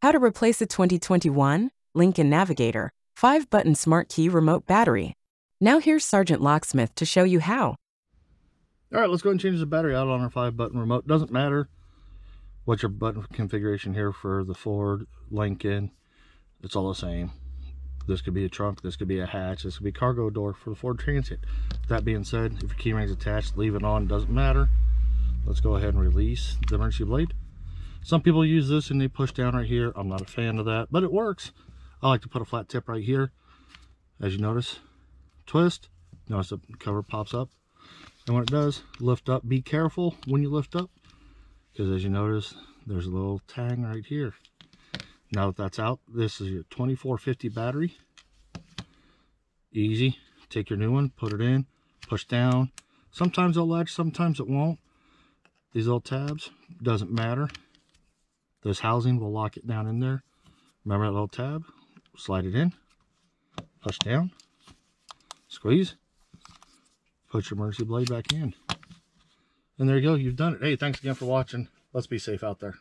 How to replace a 2021 Lincoln Navigator 5-button smart key remote battery. Now here's Sergeant Locksmith to show you how. All right, let's go ahead and change the battery out on our 5-button remote. Doesn't matter what your button configuration here for the Ford, Lincoln, it's all the same. This could be a trunk, this could be a hatch, this could be a cargo door for the Ford Transit. That being said, if your key ring's attached, leave it on, doesn't matter. Let's go ahead and release the emergency blade. Some people use this and they push down right here. I'm not a fan of that, but it works. I like to put a flat tip right here. As you notice, twist, notice the cover pops up. And when it does, lift up. Be careful when you lift up, because as you notice, there's a little tang right here. Now that that's out, this is your 2450 battery. Easy. Take your new one, put it in, push down. Sometimes it'll latch, sometimes it won't. These little tabs, doesn't matter. This housing will lock it down in there. Remember that little tab? Slide it in, push down, squeeze, put your emergency blade back in. And there you go, you've done it. Hey, thanks again for watching. Let's be safe out there.